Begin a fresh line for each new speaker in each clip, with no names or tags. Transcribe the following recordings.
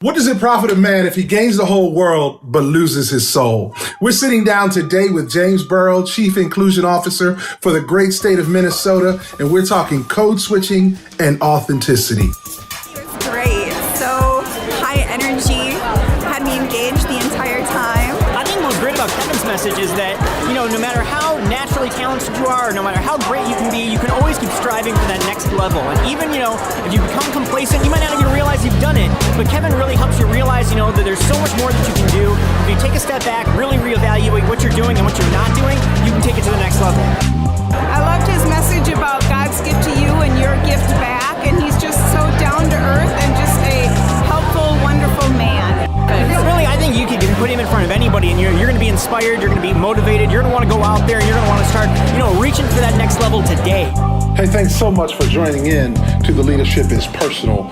What does it profit a man if he gains the whole world but loses his soul? We're sitting down today with James Burroughs, Chief Inclusion Officer for the great state of Minnesota, and we're talking code switching and authenticity.
It was great. So high energy, had me engaged the entire time.
I think what's great about Kevin's message is that, no matter how naturally talented you are, or no matter how great you can be, you can always keep striving for that next level. And even, if you become complacent, you might not even realize you've done it. But Kevin really helps you realize, that there's so much more that you can do. If you take a step back, really reevaluate what you're doing and what you're not doing, you can take it to the next level.
I loved his message about God's gift to you and your gift back. And he's just so down to earth and just a helpful, wonderful man.
Really, I think you can put him in front of anybody and you're going to be inspired, you're going to be motivated, you're going to want to go out there and you're going to want to start, reaching for that next level today.
Hey, thanks so much for joining in to the Leadership is Personal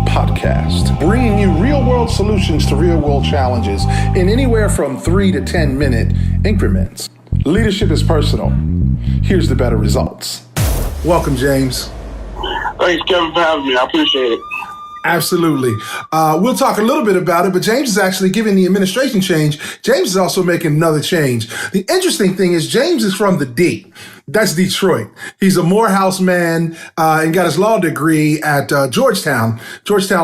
podcast, bringing you real-world solutions to real-world challenges in anywhere from 3 to 10-minute increments. Leadership is personal. Here's the better results. Welcome, James.
Thanks, Kevin, for having me. I appreciate it.
Absolutely. We'll talk a little bit about it, but James is actually giving the administration change. James is also making another change. The interesting thing is James is from the D. That's Detroit. He's a Morehouse man and got his law degree at Georgetown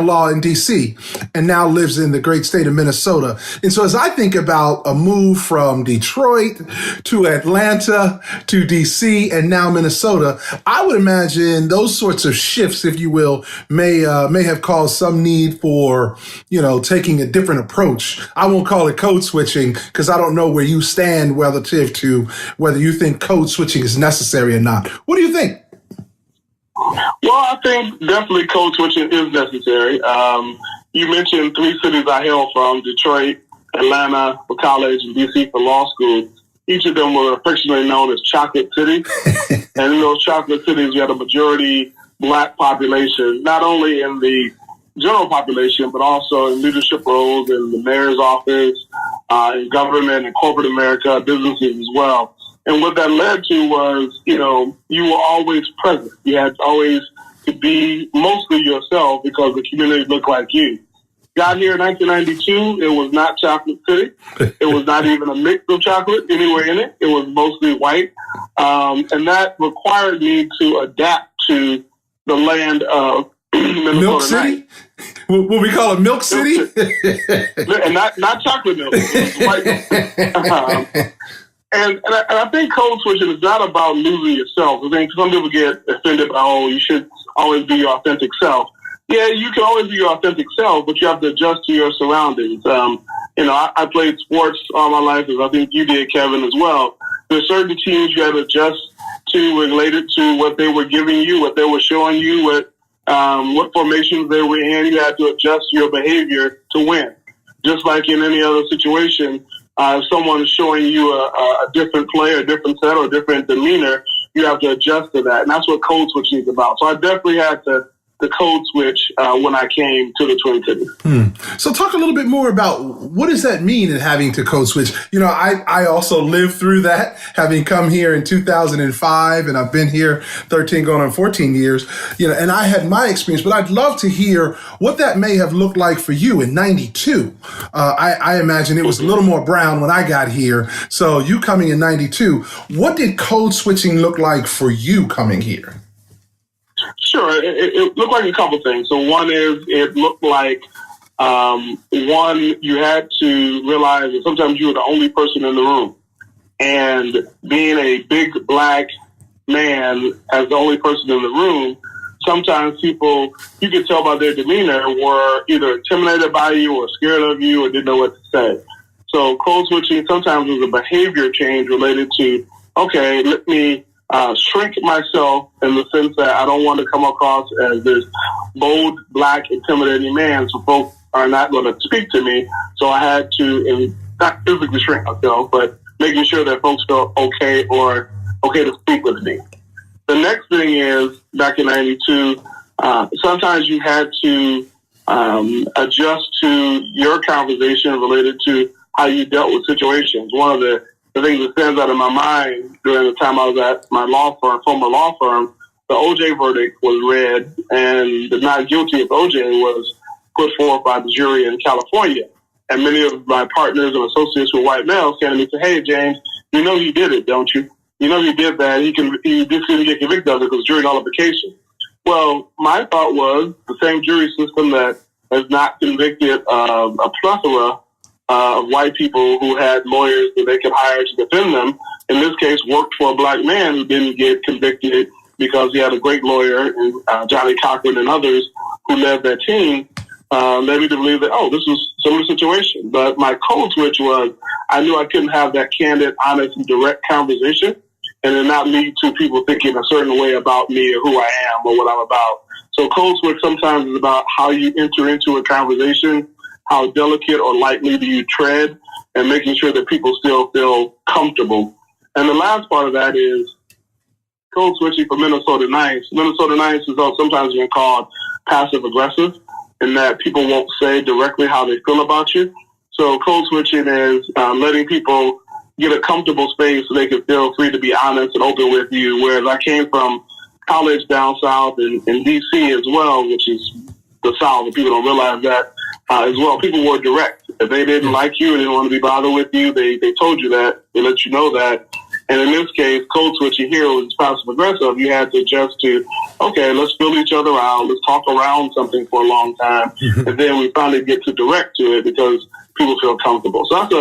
Law in D.C., and now lives in the great state of Minnesota. And so as I think about a move from Detroit to Atlanta to D.C. and now Minnesota, I would imagine those sorts of shifts, if you will, may have caused some need for, taking a different approach. I won't call it code switching because I don't know where you stand relative to whether you think code switching is necessary or not. What do you think?
Well, I think definitely code switching is necessary. You mentioned three cities I hail from: Detroit, Atlanta for college, and DC for law school. Each of them were affectionately known as Chocolate City. And in those chocolate cities, we had a majority Black population, not only in the general population, but also in leadership roles in the mayor's office, in government and corporate America, businesses as well. And what that led to was, you were always present. You had always to be mostly yourself because the community looked like you. Got here in 1992, it was not Chocolate City. It was not even a mix of chocolate anywhere in it. It was mostly white. And that required me to adapt to the land of Minnesota.
Milk City? What we call it, Milk City?
And not chocolate milk. It was white milk. And I think code switching is not about losing yourself. I think some people get offended by, you should always be your authentic self. Yeah, you can always be your authentic self, but you have to adjust to your surroundings. I played sports all my life, as I think you did, Kevin, as well. There's certain teams you had to adjust to related to what they were giving you, what they were showing you, what formations they were in. You had to adjust your behavior to win. Just like in any other situation, if someone is showing you a different play, a different set, or a different demeanor, you have to adjust to that. And that's what code switching is about. So I definitely had to code switch when I came to the Twin Cities.
So talk a little bit more about what does that mean in having to code switch? I also lived through that, having come here in 2005, and I've been here 13 going on 14 years, and I had my experience, but I'd love to hear what that may have looked like for you in 92. I imagine it was a little more brown when I got here. So you coming in 92, what did code switching look like for you coming here?
Sure. It looked like a couple things. So one is it looked like, you had to realize that sometimes you were the only person in the room. And being a big Black man as the only person in the room, sometimes people, you could tell by their demeanor, were either intimidated by you or scared of you or didn't know what to say. So code switching sometimes was a behavior change related to, okay, let me shrink myself in the sense that I don't want to come across as this bold, Black, intimidating man, so folks are not going to speak to me. So I had to, not physically shrink myself, but making sure that folks felt okay to speak with me. The next thing is, back in 92, sometimes you had to adjust to your conversation related to how you dealt with situations. One of the things that stands out in my mind during the time I was at my former law firm, the OJ verdict was read, and the not guilty of OJ was put forth by the jury in California. And many of my partners and associates who are white males came to me and said, "Hey, James, you know you did it, don't you? You know you did that. He just couldn't get convicted of it because jury nullification." Well, my thought was the same jury system that has not convicted a plethora of white people who had lawyers that they could hire to defend them, in this case, worked for a black man who didn't get convicted because he had a great lawyer, and Johnny Cochran and others who led that team, led me to believe that, this was a similar situation. But my code switch was I knew I couldn't have that candid, honest, and direct conversation and then not lead to people thinking a certain way about me or who I am or what I'm about. So code switch sometimes is about how you enter into a conversation, how delicate or lightly do you tread, and making sure that people still feel comfortable. And the last part of that is code switching for Minnesota Nice. Minnesota Nice is sometimes even called passive aggressive, in that people won't say directly how they feel about you. So code switching is letting people get a comfortable space so they can feel free to be honest and open with you. Whereas I came from college down south in D.C. as well, which is the South, and people don't realize that as well. People were direct. If they didn't like you and didn't want to be bothered with you, they told you that. They let you know that. And in this case, code switching here was passive aggressive. You had to adjust to, okay, let's fill each other out. Let's talk around something for a long time. And then we finally get to direct to it because people feel comfortable. So that's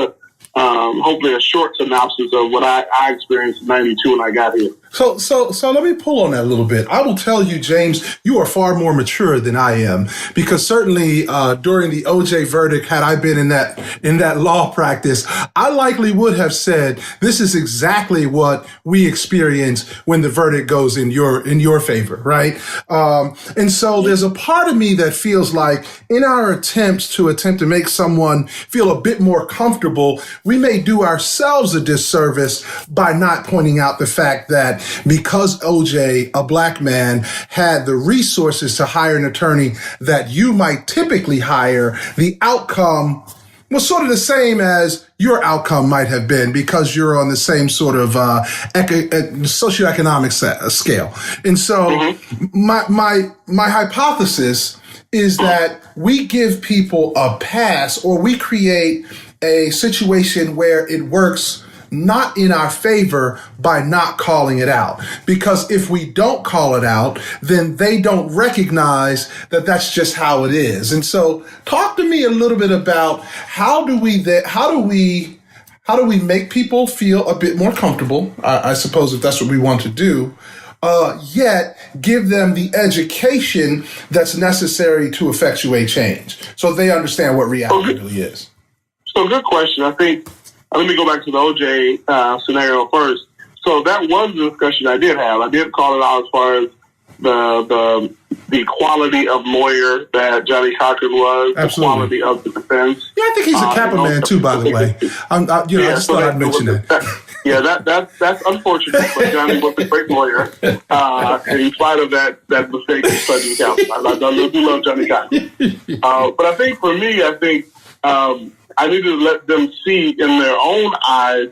hopefully a short synopsis of what I experienced in 92 when I got here.
So let me pull on that a little bit. I will tell you, James, you are far more mature than I am, because certainly during the OJ verdict, had I been in that law practice, I likely would have said this is exactly what we experience when the verdict goes in your favor, right? And so there's a part of me that feels like in our attempts to make someone feel a bit more comfortable, we may do ourselves a disservice by not pointing out the fact that because OJ, a black man, had the resources to hire an attorney that you might typically hire, the outcome was sort of the same as your outcome might have been because you're on the same sort of socioeconomic scale. And so my hypothesis is that we give people a pass, or we create a situation where it works not in our favor by not calling it out. Because if we don't call it out, then they don't recognize that that's just how it is. And so talk to me a little bit about how do we make people feel a bit more comfortable, I suppose, if that's what we want to do, yet give them the education that's necessary to effectuate change so they understand what reality really is.
So good question. I think, let me go back to the OJ scenario first. So that was the discussion I did have. I did call it out as far as the quality of lawyer that Johnny Cochran was,
Absolutely.
The quality of the defense.
Yeah, I think he's a Kappa man too, by the way. I just thought I'd mention that.
Yeah, that's unfortunate, but Johnny was a great lawyer. And in spite of that mistake in studying counsel, I do love Johnny Cochran. But I think for me, I need to let them see in their own eyes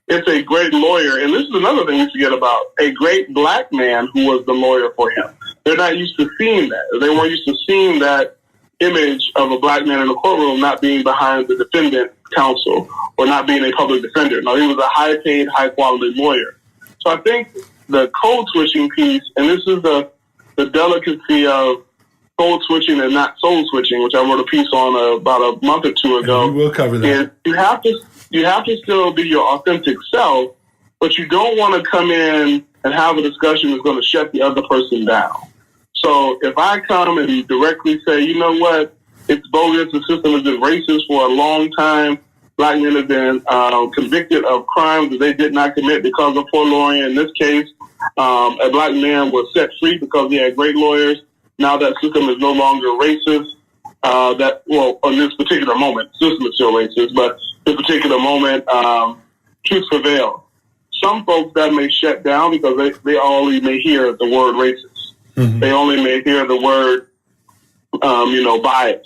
it's a great lawyer. And this is another thing we forget about, a great black man who was the lawyer for him. They're not used to seeing that. They weren't used to seeing that image of a black man in the courtroom not being behind the defendant counsel or not being a public defender. No, he was a high-paid, high-quality lawyer. So I think the code switching piece, and this is the delicacy of code switching and not soul switching, which I wrote a piece on about a month or two ago.
And we will cover that.
You have to still be your authentic self, but you don't want to come in and have a discussion that's going to shut the other person down. So if I come and directly say, you know what, it's bogus, the system has been racist for a long time, black men have been convicted of crimes that they did not commit because of poor lawyering. In this case, a black man was set free because he had great lawyers. Now that system is no longer racist. On this particular moment, system is still racist, but this particular moment, truth prevails. Some folks that may shut down because they only may hear the word racist. Mm-hmm. They only may hear the word, bias.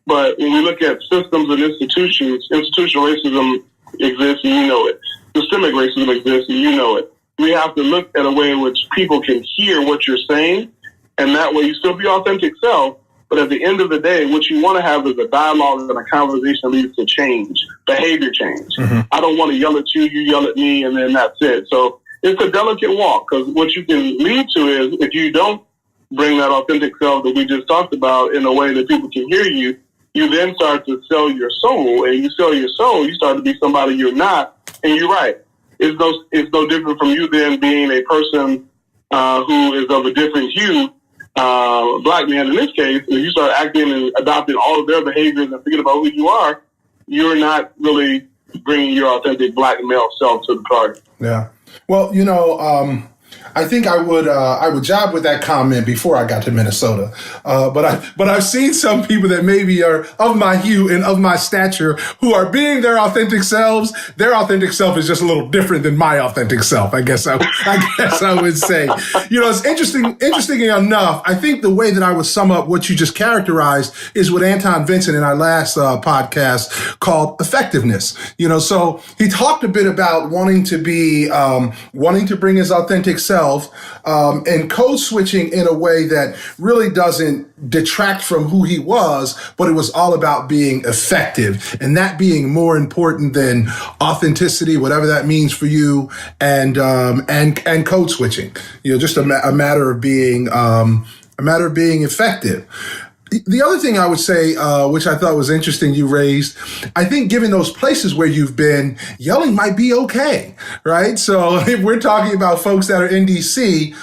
But when we look at systems and institutions, institutional racism exists and you know it. Systemic racism exists and you know it. We have to look at a way in which people can hear what you're saying, and that way you still be your authentic self, But at the end of the day, what you want to have is a dialogue and a conversation that leads to change, behavior change.
Mm-hmm.
I don't want to yell at you, you yell at me, and then that's it. So it's a delicate walk, because what you can lead to is, if you don't bring that authentic self that we just talked about in a way that people can hear you, you then start to sell your soul, and you sell your soul, you start to be somebody you're not. And you're right. It's no different from you then being a person who is of a different hue, black man in this case, and you start acting and adopting all of their behaviors and forget about who you are, you're not really bringing your authentic black male self to the party.
Yeah. Well, I think I would jibe with that comment before I got to Minnesota. But I've seen some people that maybe are of my hue and of my stature who are being their authentic selves. Their authentic self is just a little different than my authentic self, I guess I would say. It's interesting enough. I think the way that I would sum up what you just characterized is what Anton Vincent in our last podcast called effectiveness. So he talked a bit about wanting to bring his authentic self, and code switching in a way that really doesn't detract from who he was, but it was all about being effective, and that being more important than authenticity, whatever that means for you, and code switching. Just a matter of being effective. The other thing I would say, which I thought was interesting, you raised, I think given those places where you've been, yelling might be okay, right? So if we're talking about folks that are in DC,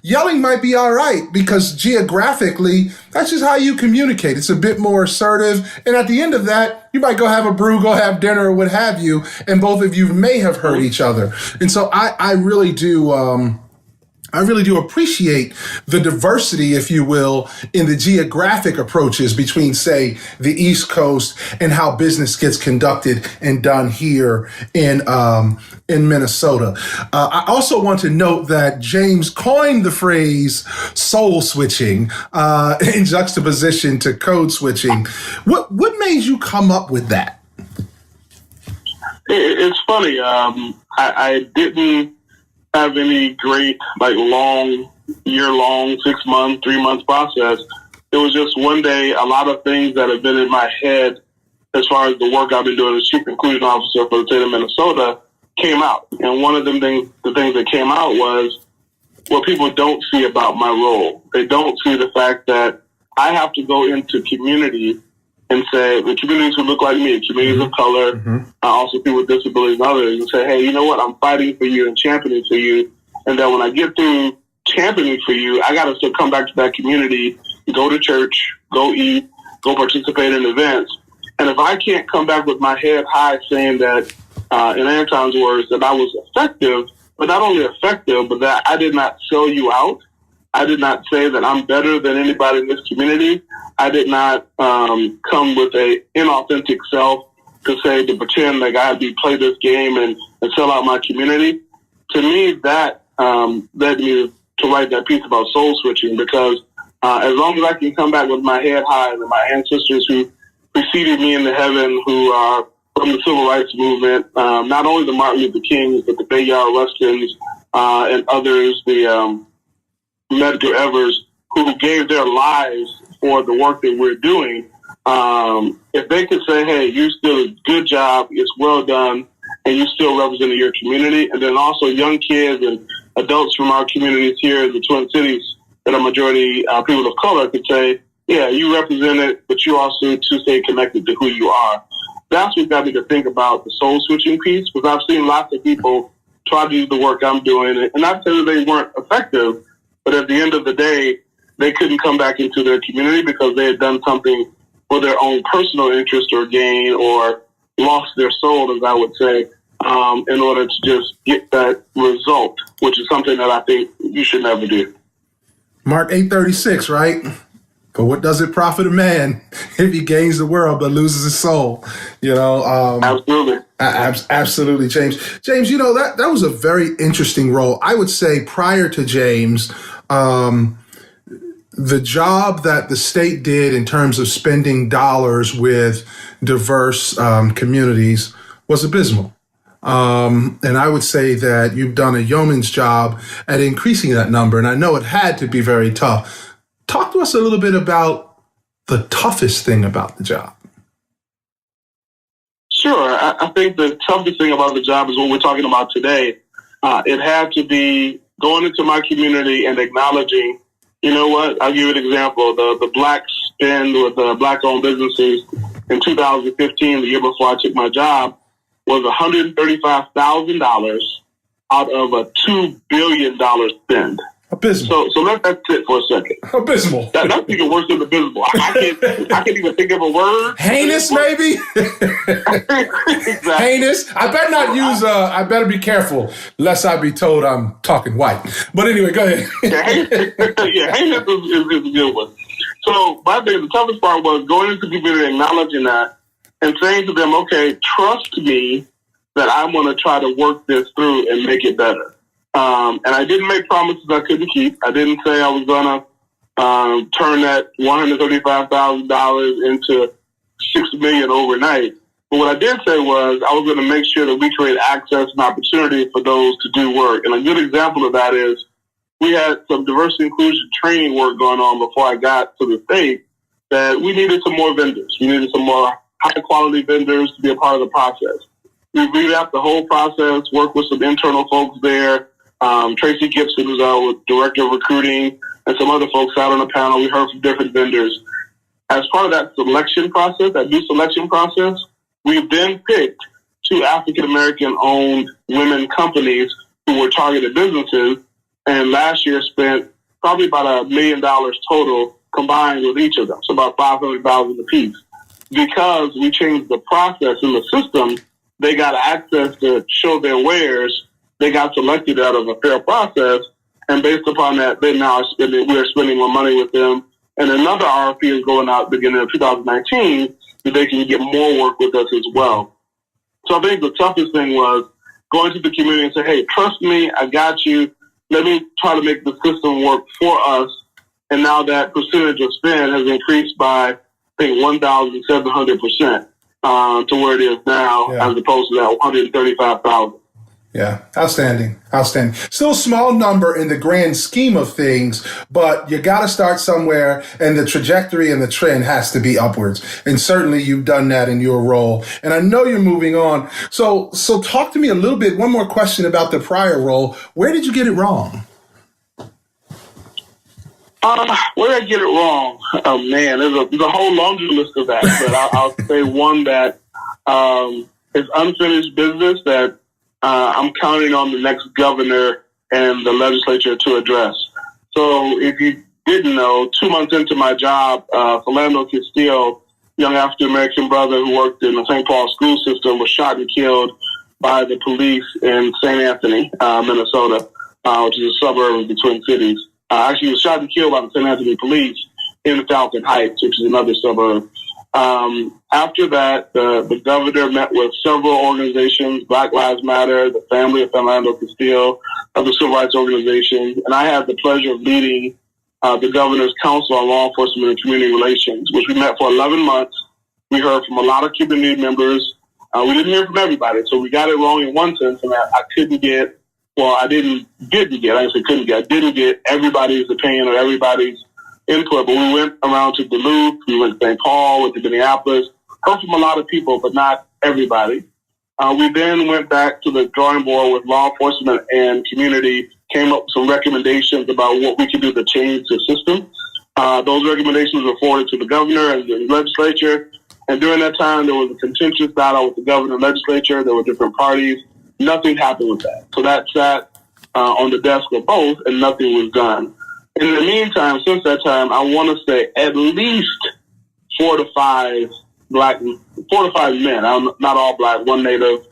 yelling might be all right, because geographically, that's just how you communicate. It's a bit more assertive. And at the end of that, you might go have a brew, go have dinner, or what have you, and both of you may have heard each other. And so I really do appreciate the diversity, if you will, in the geographic approaches between, say, the East Coast and how business gets conducted and done here in Minnesota. I also want to note that James coined the phrase soul switching in juxtaposition to code switching. What made you come up with that?
It's funny. I didn't have any great, year-long, 6 month, 3 month process. It was just one day, a lot of things that have been in my head as far as the work I've been doing as Chief Inclusion Officer for the state of Minnesota came out. And one of the things that came out was what people don't see about my role. They don't see the fact that I have to go into community and say, the communities who look like me, communities of color, also people with disabilities and others, and say, hey, you know what? I'm fighting for you and championing for you. And then when I get through championing for you, I got to still come back to that community, go to church, go eat, go participate in events. And if I can't come back with my head high saying that, in Anton's words, that I was effective, but not only effective, but that I did not sell you out. I did not say that I'm better than anybody in this community. I did not come with a inauthentic self to pretend like I had to play this game and sell out my community. To me, that led me to write that piece about soul switching, because as long as I can come back with my head high, and my ancestors who preceded me into heaven, who are from the civil rights movement, not only the Martin Luther Kings, but the Bayard Ruskins and others, the Medgar Evers, who gave their lives for the work that we're doing, if they could say, hey, you still a good job, it's well done, and you still represented your community, and then also young kids and adults from our communities here in the Twin Cities that are majority people of color could say, yeah, you represent it, but you also to stay connected to who you are. That's what got me to think about the soul switching piece, because I've seen lots of people try to do the work I'm doing, and not say that they weren't effective, but at the end of the day, they couldn't come back into their community because they had done something for their own personal interest or gain, or lost their soul, as I would say, in order to just get that result, which is something that I think you should never do.
Mark 8:36, right? For what does it profit a man if he gains the world but loses his soul?
Absolutely.
Absolutely, James. James, that was a very interesting role. I would say prior to James, the job that the state did in terms of spending dollars with diverse communities was abysmal. And I would say that you've done a yeoman's job at increasing that number. And I know it had to be very tough. Talk to us a little bit about the toughest thing about the job.
Sure. I think the toughest thing about the job is what we're talking about today. It had to be going into my community and acknowledging, you know what, I'll give you an example. The black spend with black-owned businesses in 2015, the year before I took my job, was $135,000 out of a $2 billion spend.
Abysmal.
So let that sit for a second.
Abysmal.
That's even worse than abysmal. I can't even think of a word.
Heinous, maybe?
Exactly.
Heinous. I better not use, I better be careful, lest I be told I'm talking white. But anyway, go ahead.
Heinous is a good one. So my thing, the toughest part was going into people and acknowledging that and saying to them, okay, trust me that I'm going to try to work this through and make it better. And I didn't make promises I couldn't keep. I didn't say I was going to turn that $135,000 into $6 million overnight. But what I did say was I was going to make sure that we create access and opportunity for those to do work. And a good example of that is we had some diversity inclusion training work going on before I got to the state that we needed some more vendors. We needed some more high-quality vendors to be a part of the process. We revamped the whole process, worked with some internal folks there. Tracy Gibson, who's our director of recruiting, and some other folks out on the panel. We heard from different vendors. As part of that selection process, that new selection process, we then picked 2 African-American-owned women companies who were targeted businesses, and last year spent probably about $1 million total combined with each of them, so about $500,000 apiece. Because we changed the process in the system, they got access to show their wares. They got selected out of a fair process, and based upon that, we are spending more money with them. And another RFP is going out beginning of 2019 that they can get more work with us as well. So I think the toughest thing was going to the community and say, hey, trust me, I got you. Let me try to make the system work for us. And now that percentage of spend has increased by, I think, 1,700% to where it is now, as opposed to that 135,000.
Yeah, outstanding. Still a small number in the grand scheme of things, but you got to start somewhere, and the trajectory and the trend has to be upwards. And certainly you've done that in your role. And I know you're moving on. So talk to me a little bit. One more question about the prior role. Where did you get it wrong?
Where did I get it wrong? Oh man, there's a whole laundry list of that. But I'll say one that is unfinished business that I'm counting on the next governor and the legislature to address. So if you didn't know, 2 months into my job, Philando Castile, young African-American brother who worked in the St. Paul school system, was shot and killed by the police in St. Anthony, Minnesota, which is a suburb of the Twin Cities. Actually, he was shot and killed by the St. Anthony police in Falcon Heights, which is another suburb. After that, the governor met with several organizations, Black Lives Matter, the family of Philando Castile, other civil rights organizations, and I had the pleasure of leading the Governor's Council on Law Enforcement and Community Relations, which we met for 11 months. We heard from a lot of community members. We didn't hear from everybody, so we got it wrong in one sense, and I didn't get everybody's opinion or everybody's input, but we went around to Duluth, we went to St. Paul, went to Minneapolis, heard from a lot of people, but not everybody. We then went back to the drawing board with law enforcement and community, came up with some recommendations about what we could do to change the system. Those recommendations were forwarded to the governor and the legislature, and during that time, there was a contentious dialogue with the governor and legislature. There were different parties. Nothing happened with that. So that sat on the desk of both, and nothing was done. In the meantime, since that time, I want to say at least 4 to 5 men. Not all black, one native,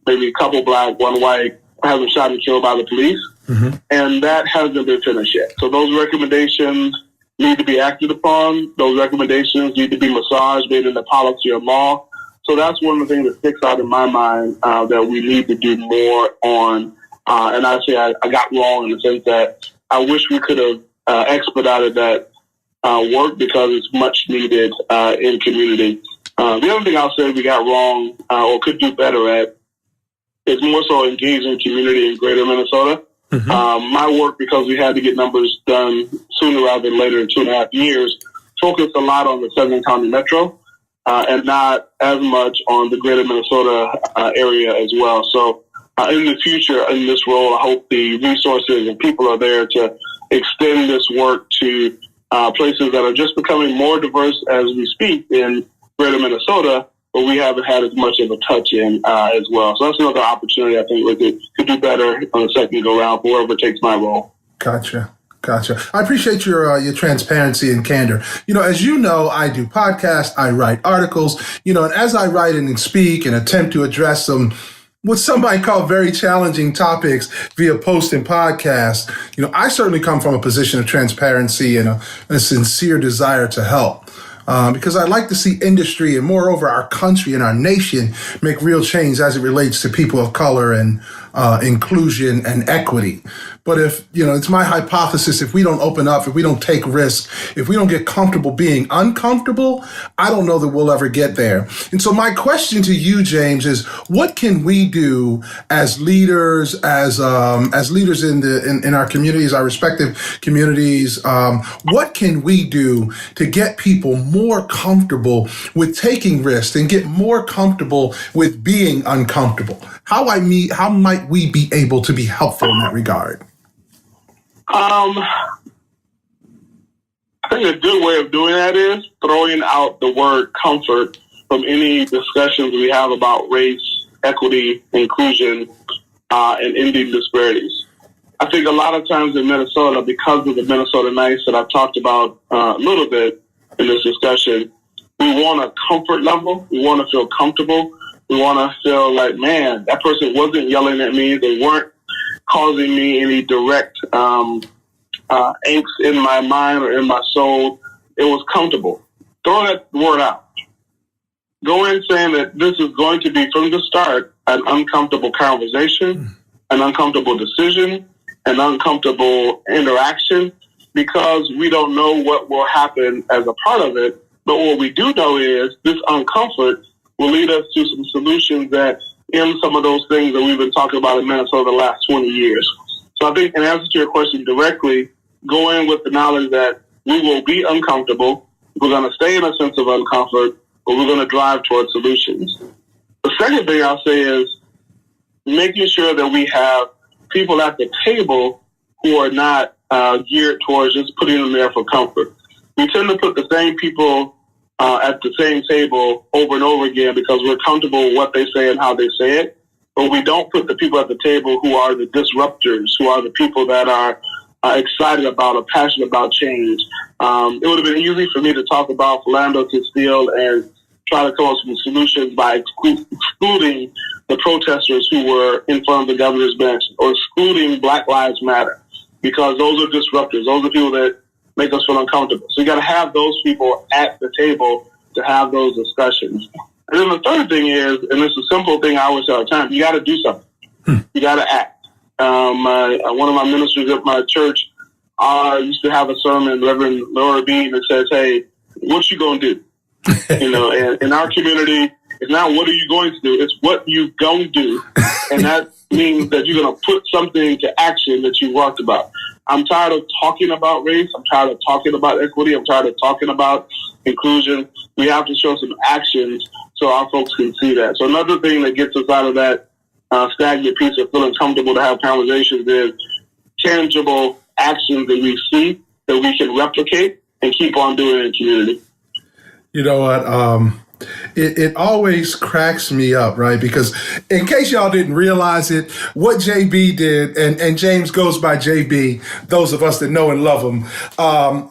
maybe a couple black, one white, have been shot and killed by the police. Mm-hmm. And that hasn't been finished yet. So those recommendations need to be acted upon. Those recommendations need to be massaged, made into policy or law. So that's one of the things that sticks out in my mind that we need to do more on. And I say I got wrong in the sense that I wish we could have expedited that work because it's much needed in community. The other thing I'll say we got wrong or could do better at is more so engaging community in greater Minnesota. My work, because we had to get numbers done sooner rather than later in 2.5 years, focused a lot on the 7-county metro and not as much on the greater Minnesota area as well. So in the future, in this role, I hope the resources and people are there to extend this work to places that are just becoming more diverse as we speak in greater Minnesota, but we haven't had as much of a touch in as well. So that's another opportunity I think we could do better on the second go round for whoever takes my role.
Gotcha. I appreciate your transparency and candor. As you know, I do podcasts, I write articles, and as I write and speak and attempt to address some what some might call very challenging topics via post and podcast, I certainly come from a position of transparency and a sincere desire to help. Because I'd like to see industry and moreover our country and our nation make real change as it relates to people of color and inclusion and equity. But if, it's my hypothesis, if we don't open up, if we don't take risks, if we don't get comfortable being uncomfortable, I don't know that we'll ever get there. And so my question to you, James, is what can we do as leaders, as leaders in our communities, our respective communities? What can we do to get people more comfortable with taking risks and get more comfortable with being uncomfortable? How might we be able to be helpful in that regard?
I think a good way of doing that is throwing out the word comfort from any discussions we have about race, equity, inclusion, and ending disparities. I think a lot of times in Minnesota, because of the Minnesota Nice that I've talked about a little bit in this discussion, we want a comfort level. We want to feel comfortable. We want to feel like, man, that person wasn't yelling at me. They weren't causing me any direct angst in my mind or in my soul. It was comfortable. Throw that word out. Go in saying that this is going to be, from the start, an uncomfortable conversation, an uncomfortable decision, an uncomfortable interaction, because we don't know what will happen as a part of it. But what we do know is this uncomfort will lead us to some solutions that end some of those things that we've been talking about in Minnesota the last 20 years. So I think in answer to your question directly, go in with the knowledge that we will be uncomfortable. We're going to stay in a sense of uncomfort, but we're going to drive towards solutions. The second thing I'll say is making sure that we have people at the table who are not geared towards just putting them there for comfort. We tend to put the same people at the same table over and over again because we're comfortable with what they say and how they say it. But we don't put the people at the table who are the disruptors, who are the people that are excited about or passionate about change. It would have been easy for me to talk about Philando Castile and try to come up with some solutions by excluding the protesters who were in front of the governor's bench or excluding Black Lives Matter, because those are disruptors. Those are people that make us feel uncomfortable. So you got to have those people at the table to have those discussions. And then the third thing is, and it's a simple thing I always say all the time, you got to do something. You got to act. One of my ministers at my church used to have a sermon, Reverend Laura Bean, that says, hey, what you going to do? And in our community, it's not what are you going to do, it's what you going to do. And that means that you're going to put something to action that you talked about. I'm tired of talking about race. I'm tired of talking about equity. I'm tired of talking about inclusion. We have to show some actions so our folks can see that. So another thing that gets us out of that stagnant piece of feeling comfortable to have conversations is tangible actions that we see that we can replicate and keep on doing in the community.
You know what? It always cracks me up, right? Because in case y'all didn't realize it, what JB did, and James goes by JB, those of us that know and love him,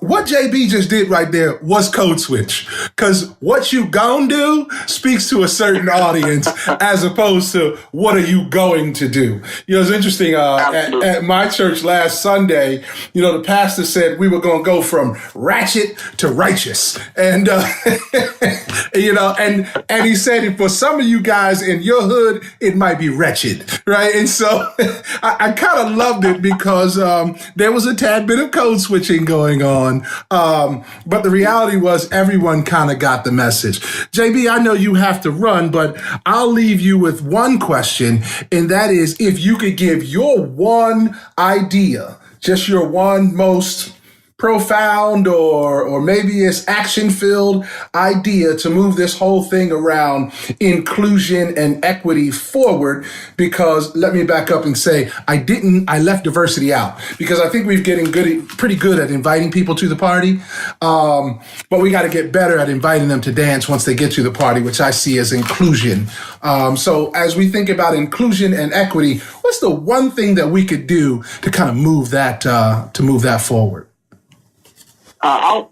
what JB just did right there was code switch. Because what you gonna do speaks to a certain audience as opposed to what are you going to do. It's interesting, at my church last Sunday, the pastor said we were going to go from ratchet to righteous. And, and he said for some of you guys in your hood, it might be wretched, right? And so I kind of loved it because there was a tad bit of code switching going on. But the reality was everyone kind of got the message. JB, I know you have to run, but I'll leave you with one question, and that is if you could give your one idea, just your one most profound or maybe it's action-filled idea to move this whole thing around inclusion and equity forward, because let me back up and say I left diversity out because I think we're getting pretty good at inviting people to the party, but we got to get better at inviting them to dance once they get to the party, which I see as inclusion. So as we think about inclusion and equity, what's the one thing that we could do to kind of move that forward?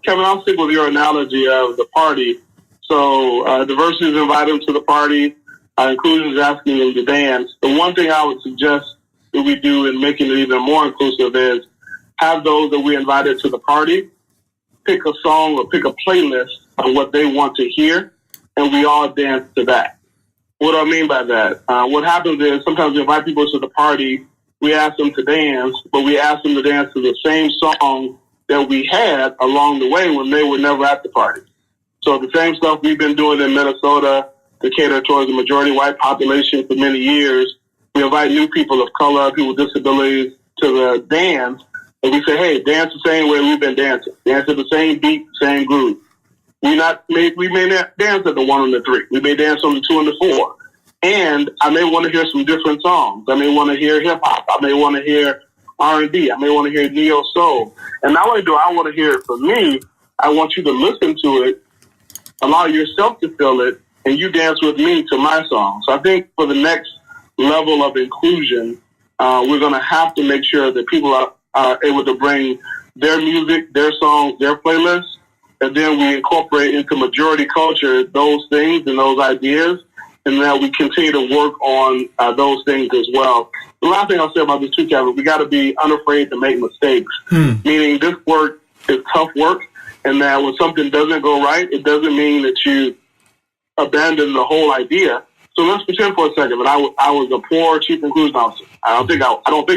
Kevin, I'll stick with your analogy of the party. So diversity is inviting them to the party. Inclusion is asking them to dance. The one thing I would suggest that we do in making it even more inclusive is have those that we invited to the party pick a song or pick a playlist of what they want to hear, and we all dance to that. What do I mean by that? What happens is sometimes we invite people to the party, we ask them to dance, but we ask them to dance to the same song that we had along the way when they were never at the party. So the same stuff we've been doing in Minnesota to cater towards the majority white population for many years, we invite new people of color, people with disabilities to the dance, and we say, hey, dance the same way we've been dancing. Dance to the same beat, same groove. We may not dance at the 1 and the 3. We may dance on the 2 and the 4. And I may want to hear some different songs. I may want to hear hip hop. I may want to hear R&B. I may want to hear neo soul. And not only do I want to hear it for me, I want you to listen to it, allow yourself to feel it, and you dance with me to my song. So I think for the next level of inclusion, we're going to have to make sure that people are able to bring their music, their songs, their playlists, and then we incorporate into majority culture those things and those ideas, and that we continue to work on those things as well. The last thing I'll say about this too, Kevin, we got to be unafraid to make mistakes. Meaning this work is tough work, and that when something doesn't go right, it doesn't mean that you abandon the whole idea. So let's pretend for a second that I was a poor chief inclusion officer. I don't think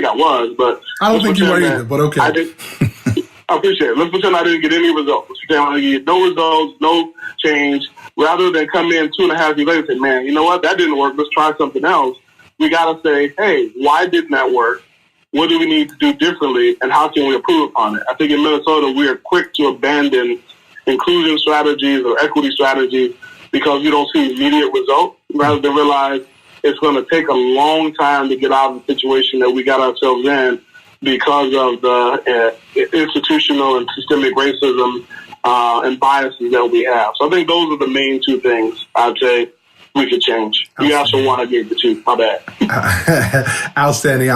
I was, but
I don't think you were either. But okay,
I appreciate it. Let's pretend I didn't get any results. Let's pretend I didn't get no results, no change. Rather than come in 2.5 years later and say, man, you know what? That didn't work. Let's try something else. We got to say, hey, why didn't that work? What do we need to do differently? And how can we improve upon it? I think in Minnesota, we are quick to abandon inclusion strategies or equity strategies because we don't see immediate results, rather than realize it's going to take a long time to get out of the situation that we got ourselves in because of the institutional and systemic racism and biases that we have. So I think those are the main two things I'd say we could change. You also want to get the two. My bad.
Outstanding.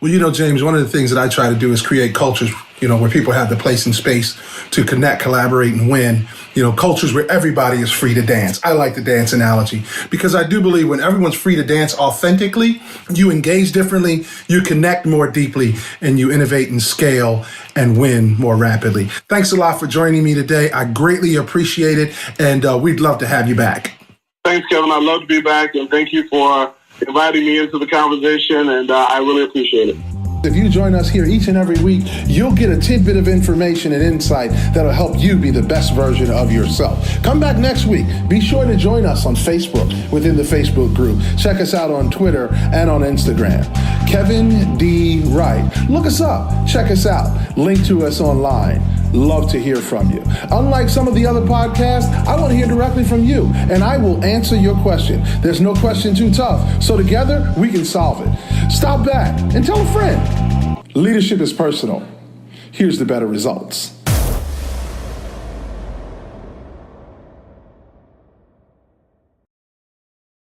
Well, James, one of the things that I try to do is create cultures, where people have the place and space to connect, collaborate, and win. Cultures where everybody is free to dance. I like the dance analogy because I do believe when everyone's free to dance authentically, you engage differently, you connect more deeply, and you innovate and scale and win more rapidly. Thanks a lot for joining me today. I greatly appreciate it, and we'd love to have you back.
Thanks, Kevin. I'd love to be back, and thank you for inviting me into the conversation, and I really appreciate it.
If you join us here each and every week, you'll get a tidbit of information and insight that'll help you be the best version of yourself. Come back next week. Be sure to join us on Facebook within the Facebook group. Check us out on Twitter and on Instagram. Kevin D. Wright. Look us up. Check us out. Link to us online. Love to hear from you. Unlike some of the other podcasts, I want to hear directly from you, and I will answer your question. There's no question too tough, so together we can solve it. Stop back and tell a friend. Leadership is personal. Here's the better results.